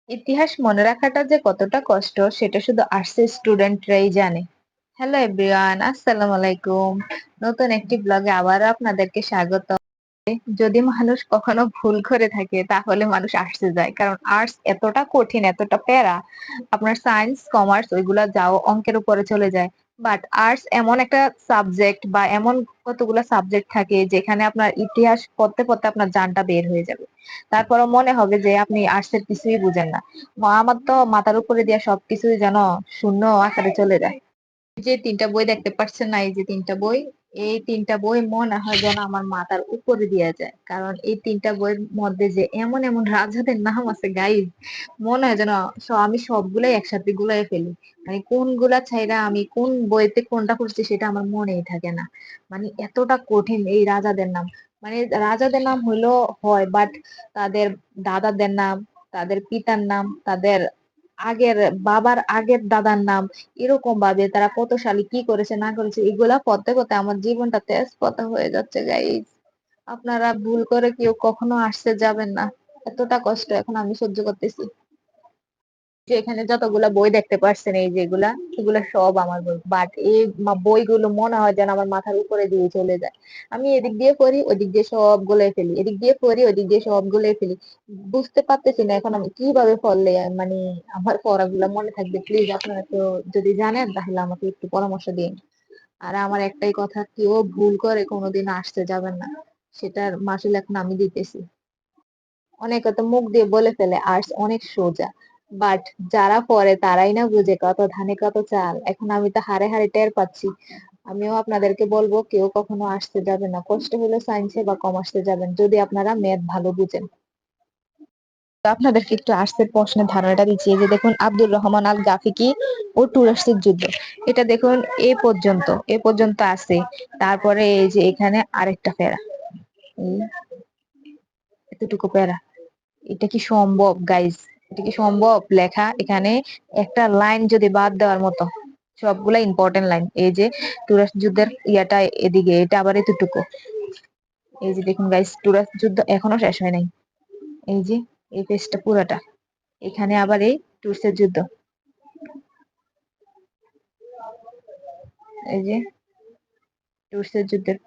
ইতিহাস মনে রাখাটা যে কতটা কষ্ট সেটা শুধু আর্টসের স্টুডেন্টরাই জানে। হ্যালো এভরিওয়ান, আসসালামু আলাইকুম। নতুন একটি ব্লগে আবারও আপনাদেরকে স্বাগত। যদি মানুষ কখনো ভুল করে থাকে তাহলে মানুষ আর্টসে যায়, কারণ আর্টস এতটা কঠিন, এতটা প্যারা। আপনার সায়েন্স কমার্স ওইগুলা যাও অঙ্কের উপরে চলে যায়, বাট আর্টস এমন একটা সাবজেক্ট বা এমন কতগুলা সাবজেক্ট থাকে যেখানে আপনার ইতিহাস পড়তে পড়তে আপনার জানটা বের হয়ে যাবে। তারপরও মনে হবে যে আপনি আর্টসের কিছুই বুঝেন না। আমার তো মাথার উপরে দিয়ে সবকিছুই যেন শূন্য আকারে চলে যায়। যে ৩টা বই দেখতে পাচ্ছেন না, এই যে ৩টা বই, এই ৩টা বই মনে হয় যেন আমার মাথার উপরে দিয়া যায়। কারণ এই ৩টা বইয়ের মধ্যে যে এমন এমন রাজাদের নাম আছে গাইস, মনে হয় যেন আমি সবগুলাই একসাথে গুলাই ফেলি। মানে কোনগুলা ছাইড়া আমি কোন বইতে কোনটা পড়ছি সেটা আমার মনেই থাকে না। মানে এতটা কঠিন এই রাজাদের নাম। মানে রাজাদের নাম হইলো হয়, বাট তাদের দাদাদের নাম, তাদের পিতার নাম, তাদের আগের বাবার আগের দাদার নাম, এরকম ভাবে তারা কত সালে কি করেছে না করেছে এগুলা পড়তে পড়তে আমার জীবনটা তেজপাতা হয়ে যাচ্ছে গাইস। আপনারা ভুল করে কেউ কখনো আসতে যাবেন না, এতটা কষ্ট এখন আমি সহ্য করতেছি। যে এখানে যতগুলা বই দেখতে পাচ্ছেন, এই যেগুলা, এগুলা সব আমার বই, বাট এই বইগুলো মনে হয় যেন আমার মাথার উপরে দিয়ে চলে যায়। আমি এদিক দিয়ে পড়ি, ওদিক দিয়ে সব গুলাই ফেলি, এদিক দিয়ে পড়ি, ওদিক দিয়ে সব গুলাই ফেলি। বুঝতে পারতেছি না এখন আমি কিভাবে পড়লে মানে আমার পড়াগুলা মনে থাকবে। প্লিজ আপনারা তো যদি জানেন তাহলে আমাকে একটু পরামর্শ দিন। আর আমার একটাই কথা, কেউ ভুল করে কোনোদিন আসতে যাবেন না, সেটার মাসুল এখন আমি দিতেছি। অনেকে তো মুখ দিয়ে বলে ফেলে আর্টস অনেক সোজা, বাট যারা পড়ে তারাই না বুঝে কত ধানে কত চাল। এখন আমি তো হাড়ে হাড়ে টের পাচ্ছি। আমিও আপনাদেরকে বলবো, কেউ কখনো আসতে যাবে না, কষ্ট হলে সায়েন্সে বা কমার্সে যাবেন যদি আপনারা ম্যাথ ভালো বুঝেন। তো আপনাদেরকে একটু আর্টসের প্রশ্নের ধারণাটা দিচ্ছি। এই যে দেখুন, আব্দুর রহমান আল গাফিকি ও তুরস্কের যুদ্ধ, এটা দেখুন এ পর্যন্ত আছে। তারপরে এই যে এখানে আরেকটা প্যারা, এই এতটুকু প্যারা, এটা কি সম্ভব গাইস? এটা কি সম্ভব লেখা এখানে? একটা লাইন যদি বাদ দেওয়ার মতো, সবগুলা ইম্পর্টেন্ট লাইন। এই যে তুরস্ক যুদ্ধের ইয়াটা এদিকে, এটা আবার এতটুকু। এই যে দেখুন গাইস, তুরস্ক যুদ্ধ এখনো শেষ হয় নাই। এই যে এই পেজটা পুরাটা, এখানে আবার এই তুরস্কের যুদ্ধ, এই যে তুরস্কের যুদ্ধের,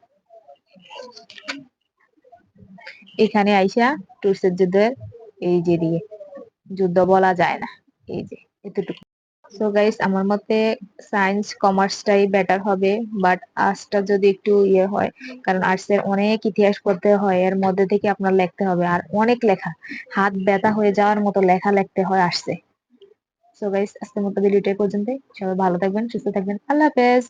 এখানে আইসা তুরস্কের যুদ্ধের, এই যে দিয়ে যুদ্ধ বলা যায় না, এই যে এতটুকু। সো গাইস, আমার মতে সায়েন্স কমার্সটাই বেটার হবে, বাট আর্টসটা যদি একটু ইয়ে হয়, কারণ আর্টস এর অনেক ইতিহাস পড়তে হয়, এর মধ্যে থেকে আপনার লিখতে হবে, আর অনেক লেখা, হাত ব্যথা হয়ে যাওয়ার মতো লেখা লিখতে হয় আর্টসে। সো গাইস, আজকের মতো ভিডিওটা এই পর্যন্তই। সবাই ভালো থাকবেন, সুস্থ থাকবেন, আল্লাহ হাফেজ।